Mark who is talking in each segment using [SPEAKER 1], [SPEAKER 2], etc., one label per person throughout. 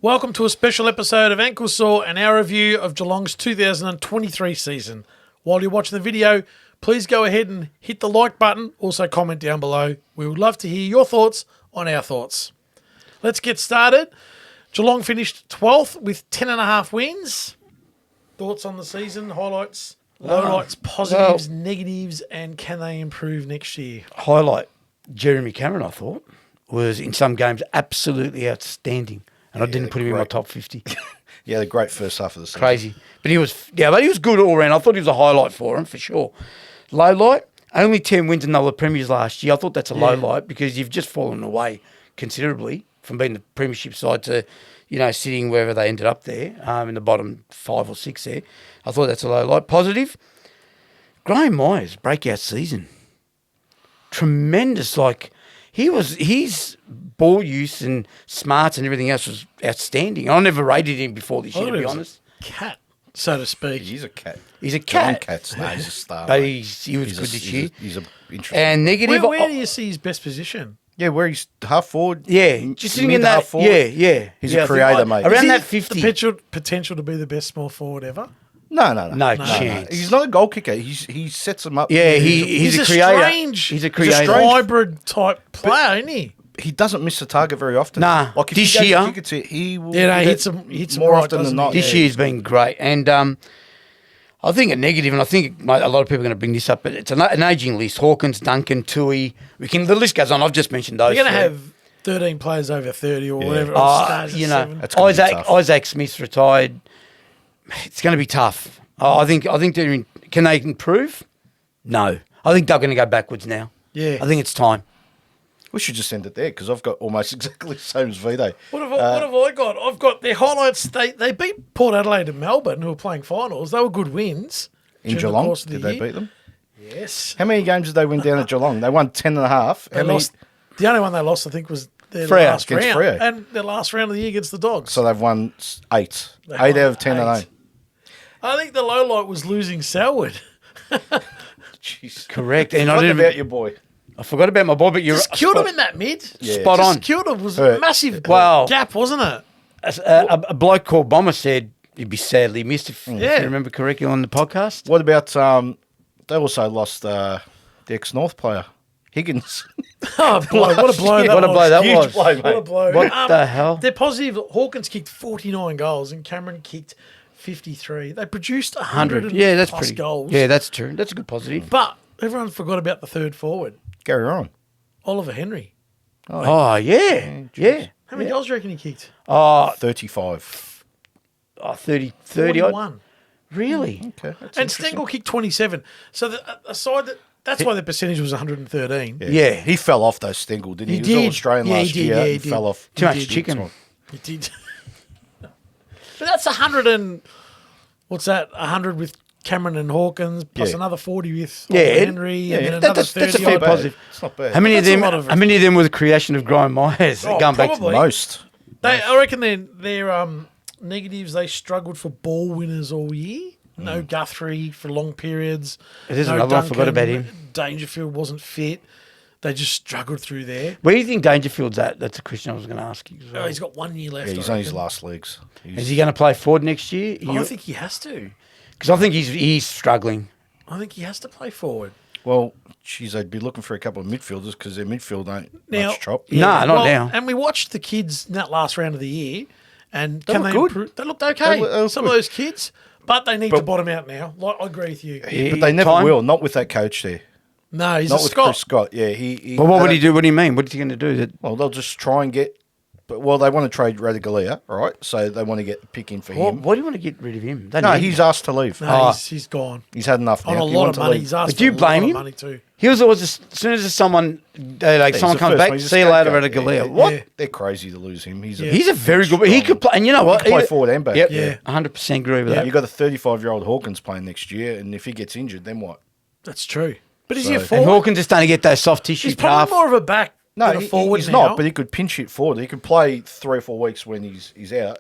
[SPEAKER 1] Welcome to a special episode of Ankle Sore and our review of Geelong's 2023 season. While you're watching the video, please go ahead and hit the like button. Also comment down below. We would love to hear your thoughts on our thoughts. Let's get started. Geelong finished 12th with 10.5 wins. Thoughts on the season, highlights, lowlights, positives, negatives, and can they improve next year?
[SPEAKER 2] Highlight, Jeremy Cameron, I thought, was in some games absolutely outstanding. And I didn't put him in my top 50.
[SPEAKER 3] Yeah, the great first half of the season.
[SPEAKER 2] Crazy. But he was good all round. I thought he was a highlight for him, for sure. Low light, only 10 wins and they were premiers last year. I thought that's a low light because you've just fallen away considerably from being the premiership side to, sitting wherever they ended up there, in the bottom 5 or 6 there. I thought that's a low light. Positive, Graham Myers, breakout season. Tremendous, his ball use and smarts and everything else was outstanding. I never rated him before this year, to be honest.
[SPEAKER 1] Cat, so to speak.
[SPEAKER 3] He's a cat.
[SPEAKER 2] He's a cat.
[SPEAKER 3] Cat's no, he's a star.
[SPEAKER 2] But he was good this year.
[SPEAKER 3] He's a interesting.
[SPEAKER 2] And negative.
[SPEAKER 1] Where do you see his best position?
[SPEAKER 3] Yeah, where he's half forward.
[SPEAKER 2] Yeah, just sitting in that.
[SPEAKER 3] Half forward.
[SPEAKER 2] Yeah.
[SPEAKER 3] He's a creator, mate.
[SPEAKER 2] Around that
[SPEAKER 1] Is
[SPEAKER 2] 50.
[SPEAKER 1] the potential to be the best small forward ever?
[SPEAKER 3] No
[SPEAKER 2] chance.
[SPEAKER 3] He's not a goal kicker. He sets them up.
[SPEAKER 2] Yeah, he's a creator. He's a creator.
[SPEAKER 1] Hybrid type player, isn't he?
[SPEAKER 3] He doesn't miss the target very often.
[SPEAKER 2] Nah,
[SPEAKER 3] like if
[SPEAKER 2] this
[SPEAKER 3] he goes
[SPEAKER 2] year-
[SPEAKER 3] to kick it to, he will
[SPEAKER 1] hits him
[SPEAKER 3] more
[SPEAKER 1] right,
[SPEAKER 3] often
[SPEAKER 1] doesn't
[SPEAKER 3] than
[SPEAKER 1] he?
[SPEAKER 3] not.
[SPEAKER 2] This year's been great. And I think a negative, and I think a lot of people are going to bring this up, but it's an aging list. Hawkins, Duncan, Tui. The list goes on. I've just mentioned those.
[SPEAKER 1] You're going to
[SPEAKER 2] three.
[SPEAKER 1] have 13 players over 30 or whatever.
[SPEAKER 3] That's gonna be tough.
[SPEAKER 2] Isaac Smith's retired. It's going to be tough. I think can they improve? No. I think they're going to go backwards now.
[SPEAKER 1] Yeah.
[SPEAKER 2] I think it's time.
[SPEAKER 3] We should just end it there because I've got almost exactly the same as Vito.
[SPEAKER 1] What have I got? I've got their highlights. They beat Port Adelaide and Melbourne, who were playing finals. They were good wins.
[SPEAKER 3] In Geelong, did they beat them?
[SPEAKER 1] Yes.
[SPEAKER 3] How many games did they win down at Geelong? They won 10.5.
[SPEAKER 1] The only one they lost, I think, was their
[SPEAKER 3] Freo,
[SPEAKER 1] last
[SPEAKER 3] against
[SPEAKER 1] round.
[SPEAKER 3] Freo.
[SPEAKER 1] And their last round of the year against the Dogs.
[SPEAKER 3] So they've won 8.
[SPEAKER 1] They
[SPEAKER 3] 8
[SPEAKER 1] won
[SPEAKER 3] out of 10 and
[SPEAKER 1] 8. I think the low light was losing Selwood.
[SPEAKER 3] Jeez.
[SPEAKER 2] Correct. And
[SPEAKER 3] What about your boy?
[SPEAKER 2] I forgot about my boy, but you're
[SPEAKER 1] Just killed him in that mid.
[SPEAKER 3] Yeah.
[SPEAKER 2] spot on.
[SPEAKER 1] Just killed him. It was a massive gap, wasn't it?
[SPEAKER 2] A bloke called Bomber said he'd be sadly missed if you remember correctly on the podcast.
[SPEAKER 3] What about they also lost the ex-North player, Higgins.
[SPEAKER 1] Oh, blow. What a blow that
[SPEAKER 2] What a
[SPEAKER 1] was.
[SPEAKER 2] blow that
[SPEAKER 3] Huge
[SPEAKER 2] was.
[SPEAKER 3] blow, mate.
[SPEAKER 1] What a blow.
[SPEAKER 2] What the hell?
[SPEAKER 1] They're positive. Hawkins kicked 49 goals and Cameron kicked 53. They produced 100
[SPEAKER 2] Yeah, that's
[SPEAKER 1] plus
[SPEAKER 2] pretty.
[SPEAKER 1] goals.
[SPEAKER 2] Yeah, that's true. That's a good positive.
[SPEAKER 1] But everyone forgot about the third forward,
[SPEAKER 3] Gary Ryan.
[SPEAKER 1] Oliver Henry.
[SPEAKER 2] Oh, yeah. Yeah.
[SPEAKER 1] How many goals do you reckon he kicked?
[SPEAKER 3] 35.
[SPEAKER 2] 30
[SPEAKER 1] 41.
[SPEAKER 2] odd. Really?
[SPEAKER 3] Okay, that's
[SPEAKER 1] And Stengel kicked 27. So aside that's why the percentage was 113.
[SPEAKER 2] Yeah.
[SPEAKER 3] He fell off though, Stengel, didn't he?
[SPEAKER 1] He
[SPEAKER 3] He was all
[SPEAKER 1] did.
[SPEAKER 3] Australian
[SPEAKER 1] Yeah, he
[SPEAKER 3] last
[SPEAKER 1] did.
[SPEAKER 3] year.
[SPEAKER 1] Yeah, he
[SPEAKER 3] He
[SPEAKER 1] did.
[SPEAKER 3] fell off.
[SPEAKER 2] Too much
[SPEAKER 1] did.
[SPEAKER 2] chicken.
[SPEAKER 1] He did. But that's 100 and what's that? 100 with Cameron and Hawkins, plus
[SPEAKER 3] Yeah.
[SPEAKER 1] another 40 with
[SPEAKER 2] Yeah,
[SPEAKER 1] Oliver Henry, and then another
[SPEAKER 2] that's
[SPEAKER 1] 30.
[SPEAKER 2] a fair
[SPEAKER 1] odd.
[SPEAKER 2] positive.
[SPEAKER 3] It's not bad.
[SPEAKER 2] How many of
[SPEAKER 1] That's a
[SPEAKER 2] them?
[SPEAKER 1] lot of-
[SPEAKER 2] How many of them were the creation of Graham Myers?
[SPEAKER 1] Oh,
[SPEAKER 2] Going back to
[SPEAKER 1] probably.
[SPEAKER 3] Most.
[SPEAKER 1] I reckon their negatives, they struggled for ball winners all year. No Guthrie for long periods.
[SPEAKER 2] There's
[SPEAKER 1] no
[SPEAKER 2] another one, I forgot about him.
[SPEAKER 1] Dangerfield wasn't fit. They just struggled through there.
[SPEAKER 2] Where do you think Dangerfield's at? That's a question I was going to ask you. As well.
[SPEAKER 1] Oh, he's got 1 year left.
[SPEAKER 3] Yeah, he's
[SPEAKER 1] I
[SPEAKER 3] on his
[SPEAKER 1] reckon.
[SPEAKER 3] last legs.
[SPEAKER 2] Is he going to play forward next year?
[SPEAKER 1] I think he has to.
[SPEAKER 2] Because I think he's struggling.
[SPEAKER 1] I think he has to play forward.
[SPEAKER 3] Well, geez, they'd be looking for a couple of midfielders because their midfield ain't
[SPEAKER 1] Now-
[SPEAKER 3] much chop.
[SPEAKER 2] Nah, not now.
[SPEAKER 1] And we watched the kids in that last round of the year, and
[SPEAKER 3] They
[SPEAKER 1] can
[SPEAKER 3] look
[SPEAKER 1] they
[SPEAKER 3] good.
[SPEAKER 1] improve? They looked okay.
[SPEAKER 3] They look
[SPEAKER 1] Some
[SPEAKER 3] good.
[SPEAKER 1] of those kids, but they need to bottom out now. Like, I agree with you.
[SPEAKER 2] Yeah,
[SPEAKER 3] But they never
[SPEAKER 2] time?
[SPEAKER 3] will. Not with that coach there.
[SPEAKER 1] No, he's
[SPEAKER 3] Not
[SPEAKER 1] a
[SPEAKER 3] with
[SPEAKER 1] Scott.
[SPEAKER 3] Chris Scott. Yeah, he
[SPEAKER 2] But what would he do? What do you mean? What is he going to do?
[SPEAKER 3] Well, they'll just try and get. But they want to trade Radigalia, right? So they want to get the pick in for him.
[SPEAKER 2] Why do you want to get rid of him? They
[SPEAKER 3] No,
[SPEAKER 2] need
[SPEAKER 3] he's
[SPEAKER 2] him.
[SPEAKER 3] asked to leave.
[SPEAKER 1] No, he's gone.
[SPEAKER 3] He's had enough now.
[SPEAKER 1] On a
[SPEAKER 3] He
[SPEAKER 1] lot
[SPEAKER 3] wants
[SPEAKER 1] of
[SPEAKER 3] to
[SPEAKER 1] money.
[SPEAKER 3] leave.
[SPEAKER 1] He's asked
[SPEAKER 2] But do you
[SPEAKER 1] for a
[SPEAKER 2] blame
[SPEAKER 1] lot
[SPEAKER 2] him?
[SPEAKER 1] of money too.
[SPEAKER 2] He was always as soon as someone someone
[SPEAKER 3] he's
[SPEAKER 2] comes
[SPEAKER 3] the first
[SPEAKER 2] back,
[SPEAKER 3] one. He's a
[SPEAKER 2] see you later,
[SPEAKER 3] scapegoat.
[SPEAKER 2] Radigalia.
[SPEAKER 3] Yeah.
[SPEAKER 2] What?
[SPEAKER 1] Yeah.
[SPEAKER 3] They're crazy to lose him. He's
[SPEAKER 1] Yeah.
[SPEAKER 2] He's a very good. He could play, and you know what?
[SPEAKER 3] He can play forward and back.
[SPEAKER 2] Yep,
[SPEAKER 1] Yeah.
[SPEAKER 2] 100% agree with that.
[SPEAKER 3] You got a 35-year-old Hawkins playing next year, and if he gets injured, then what?
[SPEAKER 1] That's true. But is he a
[SPEAKER 3] So-
[SPEAKER 2] And
[SPEAKER 1] forward?
[SPEAKER 2] Hawkins is starting to get those soft tissue
[SPEAKER 1] He's probably
[SPEAKER 2] calf.
[SPEAKER 1] more of a back
[SPEAKER 3] No,
[SPEAKER 1] than a forward
[SPEAKER 3] he's
[SPEAKER 1] now.
[SPEAKER 3] not. But he could pinch it forward. He could play 3 or 4 weeks when he's out.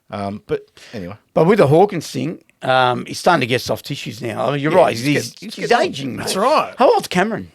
[SPEAKER 3] But anyway,
[SPEAKER 2] But with the Hawkins thing, he's starting to get soft tissues now. I mean, you're right. He's
[SPEAKER 3] getting old.
[SPEAKER 2] aging.
[SPEAKER 1] That's
[SPEAKER 2] mate.
[SPEAKER 1] right.
[SPEAKER 2] How old's Cameron?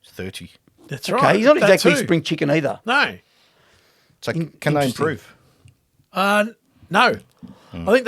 [SPEAKER 3] 30.
[SPEAKER 1] That's
[SPEAKER 2] Okay,
[SPEAKER 1] right.
[SPEAKER 2] he's not
[SPEAKER 1] That
[SPEAKER 2] exactly
[SPEAKER 1] too.
[SPEAKER 2] spring chicken either.
[SPEAKER 1] No.
[SPEAKER 3] So can they improve?
[SPEAKER 1] No. I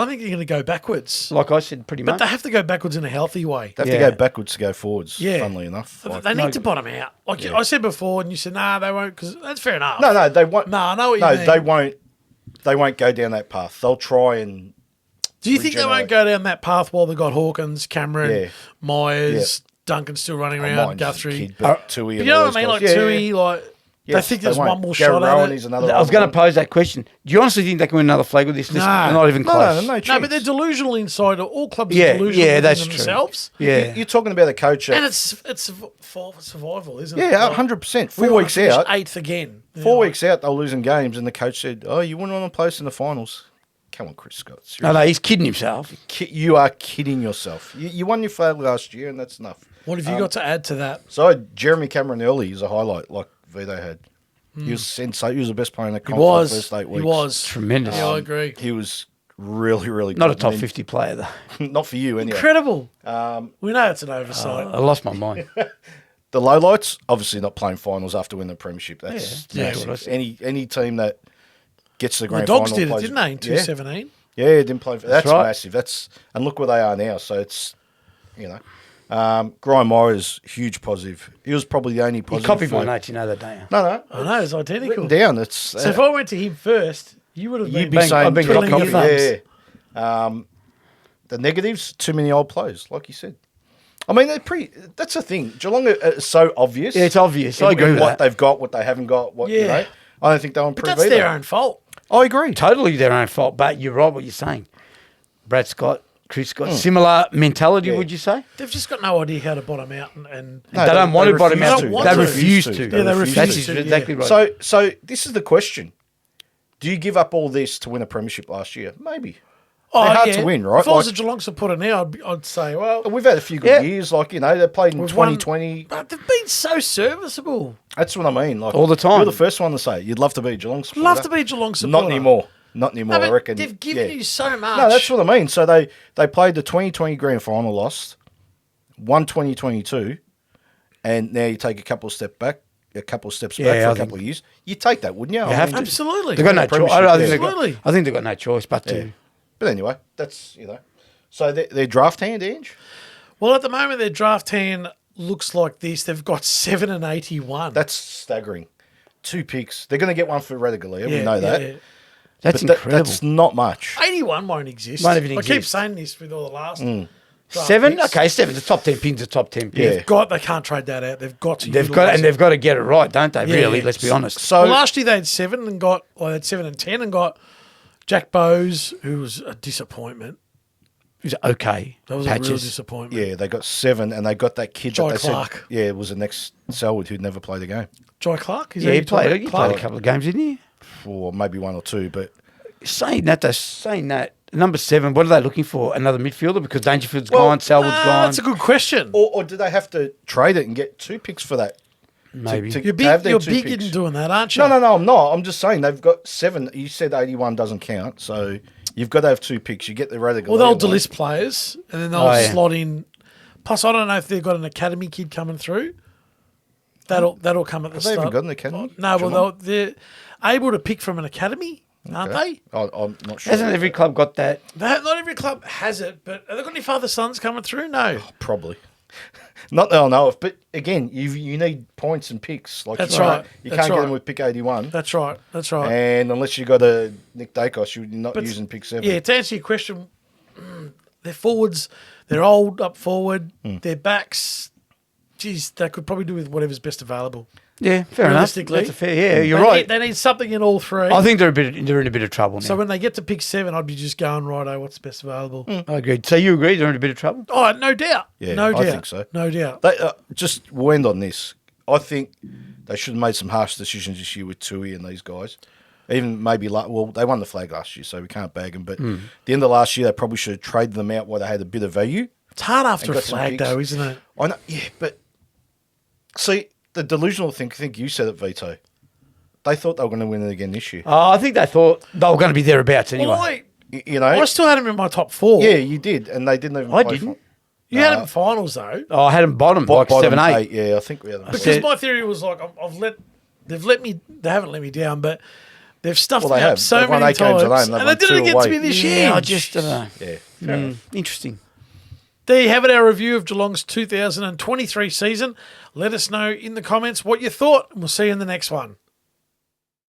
[SPEAKER 1] think you're going to go backwards.
[SPEAKER 2] Like I said, pretty
[SPEAKER 1] But
[SPEAKER 2] much.
[SPEAKER 1] they have to go backwards in a healthy way.
[SPEAKER 3] They have
[SPEAKER 2] Yeah.
[SPEAKER 3] to go backwards to go forwards,
[SPEAKER 1] Yeah.
[SPEAKER 3] funnily enough. Like,
[SPEAKER 1] They need to bottom out. Like I said before, and you said, nah, they won't, because that's fair enough.
[SPEAKER 3] no, they won't.
[SPEAKER 1] No, I know what you
[SPEAKER 3] No,
[SPEAKER 1] mean.
[SPEAKER 3] they won't. They won't go down that path. They'll try and
[SPEAKER 1] Do you think they won't
[SPEAKER 3] regenerate.
[SPEAKER 1] go down that path while they've got Hawkins, Cameron,
[SPEAKER 3] Yeah.
[SPEAKER 1] Myers, Duncan still running around,
[SPEAKER 3] Mine's
[SPEAKER 1] Guthrie?
[SPEAKER 3] Kid, but Tui
[SPEAKER 1] You
[SPEAKER 3] and
[SPEAKER 1] know
[SPEAKER 3] all
[SPEAKER 1] what I mean?
[SPEAKER 3] those
[SPEAKER 1] Like
[SPEAKER 3] guys.
[SPEAKER 1] Tui, like they
[SPEAKER 3] Yes,
[SPEAKER 1] think there's
[SPEAKER 3] won't.
[SPEAKER 1] one more
[SPEAKER 3] Gary
[SPEAKER 1] shot
[SPEAKER 3] Rowan
[SPEAKER 1] at
[SPEAKER 3] is
[SPEAKER 1] it.
[SPEAKER 3] another.
[SPEAKER 2] I was
[SPEAKER 3] other
[SPEAKER 2] going
[SPEAKER 3] one.
[SPEAKER 2] to pose that question. Do you honestly think they can win another flag with this list?
[SPEAKER 1] No.
[SPEAKER 2] They're not even
[SPEAKER 3] No,
[SPEAKER 2] close.
[SPEAKER 3] no
[SPEAKER 1] No,
[SPEAKER 3] chance.
[SPEAKER 1] but they're delusional inside. All clubs
[SPEAKER 2] Yeah,
[SPEAKER 1] are delusional
[SPEAKER 2] yeah,
[SPEAKER 1] within
[SPEAKER 2] that's true.
[SPEAKER 1] themselves.
[SPEAKER 2] Yeah.
[SPEAKER 3] You're talking about a coach.
[SPEAKER 1] And
[SPEAKER 3] That,
[SPEAKER 1] it's for survival, isn't it?
[SPEAKER 3] yeah,
[SPEAKER 1] Like,
[SPEAKER 3] 100%.
[SPEAKER 1] we
[SPEAKER 3] 4
[SPEAKER 1] wanna
[SPEAKER 3] weeks
[SPEAKER 1] finish
[SPEAKER 3] out.
[SPEAKER 1] 8th again. You
[SPEAKER 3] 4
[SPEAKER 1] know,
[SPEAKER 3] weeks out, they're losing games, and the coach said, "Oh, you wouldn't want to place in the finals." Come on, Chris Scott.
[SPEAKER 2] No, no, he's kidding himself.
[SPEAKER 3] You are kidding yourself. You won your flag last year, and that's enough.
[SPEAKER 1] What have you got to add to that?
[SPEAKER 3] So Jeremy Cameron early is a highlight, like Vito had. He was sensational. He was the best player in the
[SPEAKER 1] He
[SPEAKER 3] comp for the
[SPEAKER 1] was.
[SPEAKER 3] first 8
[SPEAKER 1] He
[SPEAKER 3] weeks.
[SPEAKER 1] was.
[SPEAKER 2] Tremendous.
[SPEAKER 1] Yeah, I agree.
[SPEAKER 3] He was really, really
[SPEAKER 2] Not a
[SPEAKER 3] good.
[SPEAKER 2] top
[SPEAKER 3] And
[SPEAKER 2] 50 player, though.
[SPEAKER 3] Not for you, anyway.
[SPEAKER 1] Incredible. We know it's an oversight.
[SPEAKER 2] I lost my mind.
[SPEAKER 3] The lowlights, obviously not playing finals after winning the premiership. That's
[SPEAKER 2] Yeah,
[SPEAKER 3] massive.
[SPEAKER 2] what I said.
[SPEAKER 3] Any team that gets to the
[SPEAKER 1] the
[SPEAKER 3] grand
[SPEAKER 1] Dogs
[SPEAKER 3] final
[SPEAKER 1] did it,
[SPEAKER 3] plays-
[SPEAKER 1] didn't they, in
[SPEAKER 3] Yeah.
[SPEAKER 1] 2017?
[SPEAKER 3] Yeah, didn't play. That's
[SPEAKER 2] right.
[SPEAKER 3] massive. And look where they are now. So it's, Brian Myers, huge positive. He was probably the only
[SPEAKER 2] You
[SPEAKER 3] positive.
[SPEAKER 2] copied my
[SPEAKER 3] for-
[SPEAKER 2] notes, you know that, don't you?
[SPEAKER 3] No,
[SPEAKER 1] I know, it's identical.
[SPEAKER 3] written down. It's
[SPEAKER 1] So if I went to him first, you would have been
[SPEAKER 3] you'd be
[SPEAKER 2] bang-
[SPEAKER 3] saying
[SPEAKER 2] I've been
[SPEAKER 1] twiddling your
[SPEAKER 2] copying.
[SPEAKER 1] thumbs.
[SPEAKER 3] Yeah. The negatives, too many old players, like you said. I mean, they're pretty. That's the thing. Geelong is so obvious.
[SPEAKER 2] Yeah, it's obvious. I
[SPEAKER 3] in
[SPEAKER 2] agree with
[SPEAKER 3] what
[SPEAKER 2] that.
[SPEAKER 3] they've got, what they haven't got. What you
[SPEAKER 1] Yeah.
[SPEAKER 3] know. I don't think they'll
[SPEAKER 1] But
[SPEAKER 3] improve
[SPEAKER 1] that's
[SPEAKER 3] either.
[SPEAKER 1] their own fault.
[SPEAKER 3] I agree.
[SPEAKER 2] Totally their own fault, but you're right what you're saying. Brad Scott, Chris Scott, similar mentality,
[SPEAKER 3] Yeah.
[SPEAKER 2] would you say?
[SPEAKER 1] They've just got no idea how to bottom out and
[SPEAKER 3] No,
[SPEAKER 2] they don't want to bottom
[SPEAKER 3] refuse
[SPEAKER 2] out.
[SPEAKER 3] to.
[SPEAKER 1] They don't
[SPEAKER 2] They
[SPEAKER 1] want
[SPEAKER 2] refuse
[SPEAKER 3] to.
[SPEAKER 2] to.
[SPEAKER 3] Yeah, they refuse
[SPEAKER 2] That's
[SPEAKER 1] to,
[SPEAKER 2] exactly
[SPEAKER 1] yeah.
[SPEAKER 2] right.
[SPEAKER 3] So this is the question: do you give up all this to win a premiership last year? Maybe. They're hard to win, right?
[SPEAKER 1] If I was a
[SPEAKER 3] Like,
[SPEAKER 1] Geelong supporter now, I'd say, well,
[SPEAKER 3] we've had a few good
[SPEAKER 2] Yeah.
[SPEAKER 3] years. Like they played in
[SPEAKER 1] We've won-
[SPEAKER 3] 2020.
[SPEAKER 1] but they've been so serviceable.
[SPEAKER 3] That's what I mean. Like
[SPEAKER 2] All the time.
[SPEAKER 3] You're the first one to say you'd love to be a Geelong supporter.
[SPEAKER 1] Love to be a Geelong supporter.
[SPEAKER 3] Not anymore. Not anymore.
[SPEAKER 1] No, but
[SPEAKER 3] I reckon
[SPEAKER 1] they've given
[SPEAKER 3] yeah.
[SPEAKER 1] you so much.
[SPEAKER 3] No, that's what I mean. So they played the 2020 grand final, lost, won 2022, and now you take a couple of steps back
[SPEAKER 2] Yeah,
[SPEAKER 3] for
[SPEAKER 2] I
[SPEAKER 3] a
[SPEAKER 2] think-
[SPEAKER 3] couple of years. You take that, wouldn't you?
[SPEAKER 2] You have to.
[SPEAKER 1] Absolutely.
[SPEAKER 2] They've got no choice.
[SPEAKER 3] Premiership,
[SPEAKER 2] I think
[SPEAKER 3] yeah.
[SPEAKER 2] they've got-
[SPEAKER 1] Absolutely.
[SPEAKER 2] I think they've got no choice but to.
[SPEAKER 3] Yeah. But anyway, that's So their draft hand, Ange.
[SPEAKER 1] Well, at the moment, their draft hand looks like this. They've got 7 and 81.
[SPEAKER 3] That's staggering. 2 picks. They're going to get one for Redigalia. We
[SPEAKER 1] Yeah,
[SPEAKER 3] know that.
[SPEAKER 1] yeah.
[SPEAKER 2] That's
[SPEAKER 3] But
[SPEAKER 2] incredible.
[SPEAKER 3] that's not much.
[SPEAKER 1] 81 won't exist.
[SPEAKER 2] Won't even
[SPEAKER 1] I keep
[SPEAKER 2] exist.
[SPEAKER 1] saying this with all the last draft
[SPEAKER 2] 7?
[SPEAKER 1] picks.
[SPEAKER 2] Okay, 7. The top 10 pins, the top 10 pins.
[SPEAKER 3] Yeah.
[SPEAKER 1] They can't trade that out. They've got to.
[SPEAKER 2] They've got
[SPEAKER 1] utilise it.
[SPEAKER 2] they've got to get it right, don't they?
[SPEAKER 1] Yeah,
[SPEAKER 2] Really,
[SPEAKER 1] yeah.
[SPEAKER 2] let's be honest.
[SPEAKER 3] So
[SPEAKER 1] Well, last year they had 7 and got. Well, they had 7 and 10 and got Jack Bowes, who was a disappointment.
[SPEAKER 2] It was okay.
[SPEAKER 1] That was a real
[SPEAKER 2] Patches.
[SPEAKER 1] disappointment.
[SPEAKER 3] yeah, they got 7, and they got that kid
[SPEAKER 1] Jai
[SPEAKER 3] that they
[SPEAKER 1] Clark.
[SPEAKER 3] said, yeah, it was the next Selwood who'd never played a game,
[SPEAKER 1] Jai Clark. Is
[SPEAKER 2] Yeah,
[SPEAKER 1] that
[SPEAKER 2] he
[SPEAKER 1] who you're
[SPEAKER 2] played. He
[SPEAKER 1] talking
[SPEAKER 2] played a
[SPEAKER 1] about?
[SPEAKER 2] couple of games, didn't he?
[SPEAKER 3] or maybe 1 or 2. But
[SPEAKER 2] Saying that, number 7. What are they looking for? Another midfielder because Dangerfield's
[SPEAKER 3] Well,
[SPEAKER 2] gone, Selwood's gone.
[SPEAKER 1] That's a good question.
[SPEAKER 3] or do they have to trade it and get 2 picks for that?
[SPEAKER 2] Maybe.
[SPEAKER 3] to-
[SPEAKER 1] You're
[SPEAKER 3] to have
[SPEAKER 1] big.
[SPEAKER 3] their
[SPEAKER 1] You're
[SPEAKER 3] 2
[SPEAKER 1] big
[SPEAKER 3] picks?
[SPEAKER 1] in doing that, aren't you?
[SPEAKER 3] No, I'm not. I'm just saying they've got 7. You said 81 doesn't count, so you've got to have 2 picks. You get the Redigalia.
[SPEAKER 1] Well, they'll
[SPEAKER 3] one.
[SPEAKER 1] delist players and then they'll
[SPEAKER 2] Oh, yeah.
[SPEAKER 1] slot in. Plus, I don't know if they've got an academy kid coming through. That'll come at the
[SPEAKER 3] Have they
[SPEAKER 1] start.
[SPEAKER 3] even got an academy?
[SPEAKER 1] No, well,
[SPEAKER 3] Geelong?
[SPEAKER 1] they're able to pick from an academy, aren't they?
[SPEAKER 3] I'm not sure.
[SPEAKER 2] Hasn't every club got that?
[SPEAKER 1] Not every club has it, but have they got any father sons coming through? No.
[SPEAKER 3] Probably. Not that I'll know of, but again, you need points and picks. Like
[SPEAKER 1] That's
[SPEAKER 3] you can't-
[SPEAKER 1] right.
[SPEAKER 3] You
[SPEAKER 1] That's
[SPEAKER 3] can't get
[SPEAKER 1] right.
[SPEAKER 3] them with pick 81.
[SPEAKER 1] That's right. That's right.
[SPEAKER 3] And unless you got a Nick Dacos, you're not
[SPEAKER 1] But
[SPEAKER 3] using pick 7.
[SPEAKER 1] Yeah, to answer your question, their forwards, they're old up forward.
[SPEAKER 3] Hmm.
[SPEAKER 1] Their backs, geez, they could probably do with whatever's best available.
[SPEAKER 2] Yeah, fair enough.
[SPEAKER 1] Realistically.
[SPEAKER 2] That's a fair. Yeah, you're
[SPEAKER 1] They
[SPEAKER 2] right.
[SPEAKER 1] Need, they need something in all three.
[SPEAKER 2] I think they're in a bit of trouble now.
[SPEAKER 1] So when they get to pick 7, I'd be just going, righto, what's best available?
[SPEAKER 2] I agree. So you agree they're in a bit of trouble?
[SPEAKER 1] Oh, no doubt.
[SPEAKER 3] Yeah,
[SPEAKER 1] no
[SPEAKER 3] I
[SPEAKER 1] doubt.
[SPEAKER 3] think so.
[SPEAKER 1] No doubt.
[SPEAKER 3] They, we'll end on this. I think they should have made some harsh decisions this year with Tui and these guys. Even maybe, they won the flag last year, so we can't bag them. But the end of last year, they probably should have traded them out while they had a bit of value.
[SPEAKER 1] It's hard after
[SPEAKER 3] And
[SPEAKER 1] a
[SPEAKER 3] got some
[SPEAKER 1] flag,
[SPEAKER 3] picks.
[SPEAKER 1] though, isn't it?
[SPEAKER 3] I know, yeah, but see, the delusional thing, I think you said it, Vito. They thought they were going to win it again this year.
[SPEAKER 2] I think they thought they were going to be thereabouts anyway.
[SPEAKER 1] Well,
[SPEAKER 3] You know?
[SPEAKER 1] I still had them in my top 4.
[SPEAKER 3] Yeah, you did, and they didn't even
[SPEAKER 2] I
[SPEAKER 3] play
[SPEAKER 2] didn't.
[SPEAKER 1] You had them in finals, though.
[SPEAKER 2] Oh, I had them bottom, like
[SPEAKER 3] bottom
[SPEAKER 2] 7, 8.
[SPEAKER 3] Yeah, I think we had them.
[SPEAKER 1] Because
[SPEAKER 2] said-
[SPEAKER 1] my theory was like, they haven't let me down, but They've stuffed
[SPEAKER 3] Well, they
[SPEAKER 1] me up
[SPEAKER 3] have.
[SPEAKER 1] so
[SPEAKER 3] They've won
[SPEAKER 1] many
[SPEAKER 3] 8 games at
[SPEAKER 1] times.
[SPEAKER 3] home. They've
[SPEAKER 1] And they
[SPEAKER 3] won
[SPEAKER 1] did it
[SPEAKER 3] 2
[SPEAKER 1] against
[SPEAKER 3] away.
[SPEAKER 1] me this year.
[SPEAKER 2] Yeah, I just don't know.
[SPEAKER 3] Yeah, fair enough.
[SPEAKER 2] Interesting.
[SPEAKER 1] There you have it, our review of Geelong's 2023 season. Let us know in the comments what you thought, and we'll see you in the next one.